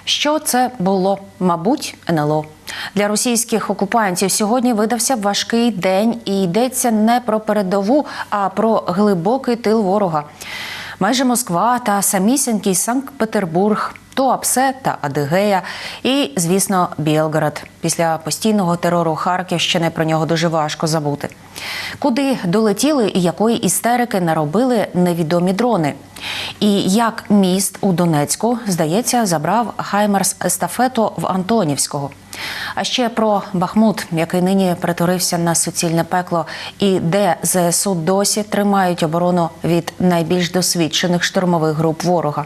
Що це було? Мабуть, НЛО. Для російських окупантів сьогодні видався важкий день і йдеться не про передову, а про глибокий тил ворога. Майже Москва та самісінький Санкт-Петербург, Туапсе та Адигея і, звісно, Білгород. Після постійного терору Харківщини про нього дуже важко забути. Куди долетіли і якої істерики наробили невідомі дрони? І як міст у Донецьку, здається, забрав Хаймарс-естафету в Антонівського. А ще про Бахмут, який нині перетворився на суцільне пекло, і де ЗСУ досі тримають оборону від найбільш досвідчених штурмових груп ворога.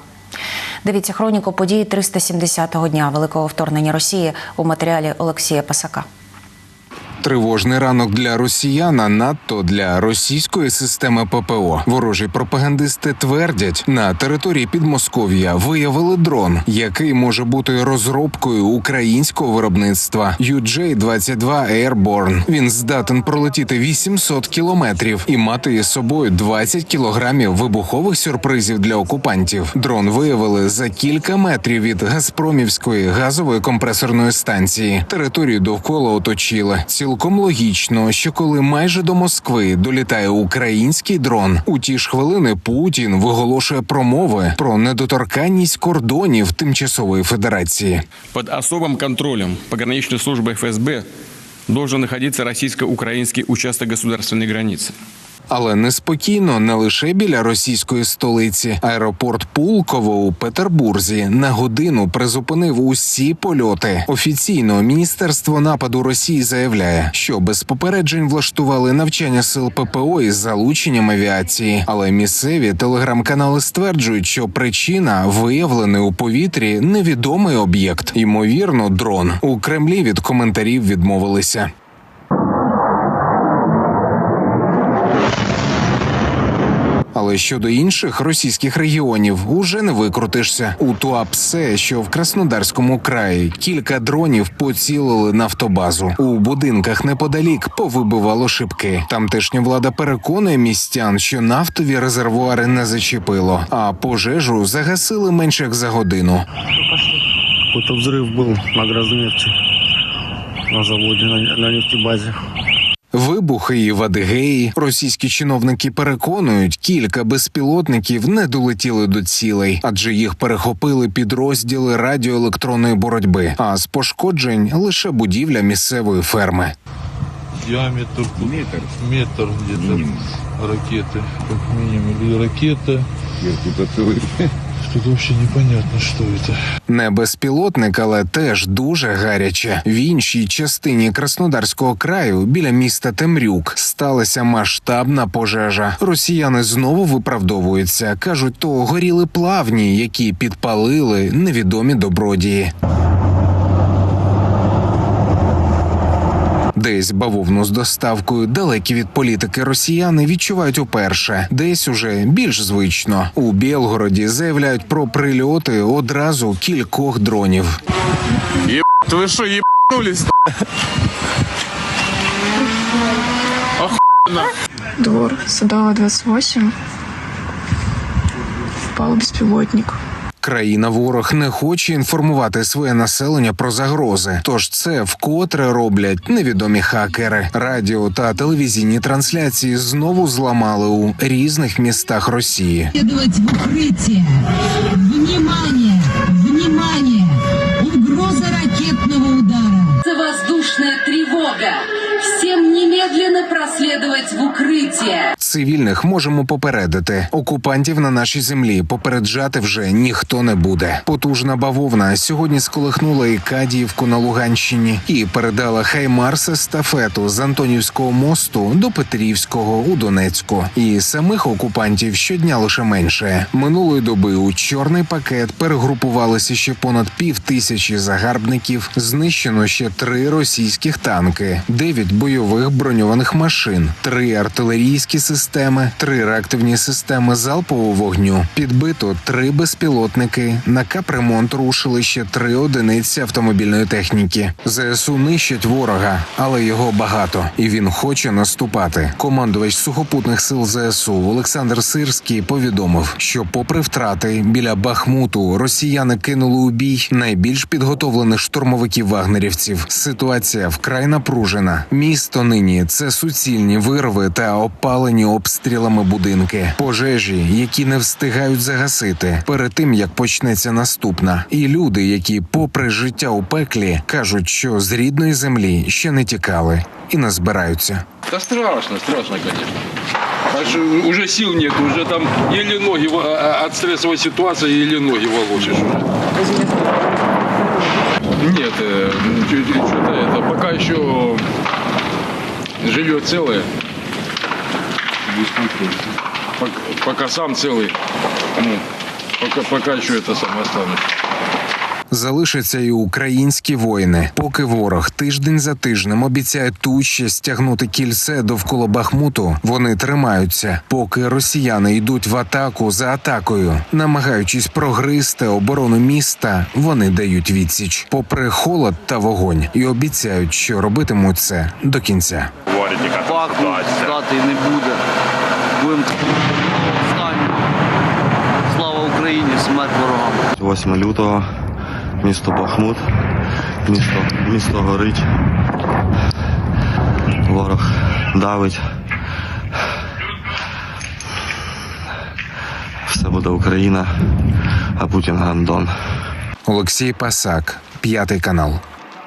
Дивіться хроніку подій 370-го дня великого вторгнення Росії у матеріалі Олексія Пасака. Тривожний ранок для росіян, а надто для російської системи ППО. Ворожі пропагандисти твердять, на території Підмосков'я виявили дрон, який може бути розробкою українського виробництва UJ-22 Airborne. Він здатен пролетіти 800 кілометрів і мати із собою 20 кілограмів вибухових сюрпризів для окупантів. Дрон виявили за кілька метрів від Газпромівської газової компресорної станції. Територію довкола оточили. Цілком логічно, що коли майже до Москви долітає український дрон, у ті ж хвилини Путін виголошує промови про недоторканність кордонів Тимчасової Федерації. Під особим контролем пограничної служби ФСБ должен находиться російсько-український участок государственної границі. Але неспокійно не лише біля російської столиці. Аеропорт Пулково у Петербурзі на годину призупинив усі польоти. Офіційно Міністерство нападу Росії заявляє, що без попереджень влаштували навчання сил ППО із залученням авіації. Але місцеві телеграм-канали стверджують, що причина – виявлений у повітрі невідомий об'єкт. Ймовірно, дрон. У Кремлі від коментарів відмовилися. Але щодо інших російських регіонів уже не викрутишся. У Туапсе, що в Краснодарському краї, кілька дронів поцілили нафтобазу. У будинках неподалік повибивало шибки. Тамтешня влада переконує містян, що нафтові резервуари не зачепило, а пожежу загасили менше як за годину. Какой-то взрыв был на Грознефти, на заводе, на нефтебазе. Вибухи і в Адигеї. Російські чиновники переконують, кілька безпілотників не долетіли до цілей, адже їх перехопили підрозділи радіоелектронної боротьби, а з пошкоджень лише будівля місцевої ферми. Диаметр метр где-то ракеты, как минимум, или ракета. Тут вообще непонятно, що це. Не безпілотник, але теж дуже гаряче. В іншій частині Краснодарського краю, біля міста Темрюк, сталася масштабна пожежа. Росіяни знову виправдовуються. Кажуть, то горіли плавні, які підпалили невідомі добродії. Десь бавовну з доставкою далекі від політики росіяни відчувають уперше. Десь уже більш звично. У Білгороді заявляють про прильоти одразу кількох дронів. Єбать, ви що, єбанулись? Охуєнно. Двор Садового, 28. Впал беспилотник. Країна-ворог не хоче інформувати своє населення про загрози. Тож це вкотре роблять невідомі хакери. Радіо та телевізійні трансляції знову зламали у різних містах Росії. Следовать в укрытие. Внимание! Внимание! Угроза ракетного удара. Это воздушная тревога. Всем немедленно проследовать в укрытие. Цивільних можемо попередити. Окупантів на нашій землі попереджати вже ніхто не буде. Потужна бавовна сьогодні сколихнула і Кадіївку на Луганщині і передала Хаймарс-естафету з Антонівського мосту до Петрівського у Донецьку. І самих окупантів щодня лише менше. Минулої доби у чорний пакет перегрупувалися ще понад 5000 загарбників. Знищено ще 3 російських танки, 9 бойових броньованих машин, 3 3 артилерійські системи, 3 реактивні системи залпового вогню. Підбито 3 безпілотники. На капремонт рушили ще 3 одиниці автомобільної техніки. ЗСУ нищать ворога, але його багато, і він хоче наступати. Командувач сухопутних сил ЗСУ Олександр Сирський повідомив, що попри втрати біля Бахмуту росіяни кинули у бій найбільш підготовлених штурмовиків вагнерівців. Ситуація вкрай напружена. Місто нині – це суцільні вирви та опалені обстрілами будинки. Пожежі, які не встигають загасити перед тим, як почнеться наступна. І люди, які попри життя у пеклі, кажуть, що з рідної землі ще не тікали і не збираються. Да страшно, конечно. Аж уже сил нет, уже там еле ноги от стрессовой ситуации, еле ноги волочишь уже. Нет, что-то это, пока еще живет целое. Пока сам целый, пока еще это сам останусь. Залишаться і українські воїни. Поки ворог тиждень за тижнем обіцяє тужче стягнути кільце довкола Бахмуту, вони тримаються. Поки росіяни йдуть в атаку за атакою, намагаючись прогризти оборону міста, вони дають відсіч. Попри холод та вогонь, і обіцяють, що робитимуть це до кінця. Бахмут здати не буде. Будемо останні. Слава Україні, смерть ворогам. 8 лютого. Місто Бахмут, місто горить, ворог давить. Все буде Україна, а Путін гандон. Олексій Пасак, 5 канал.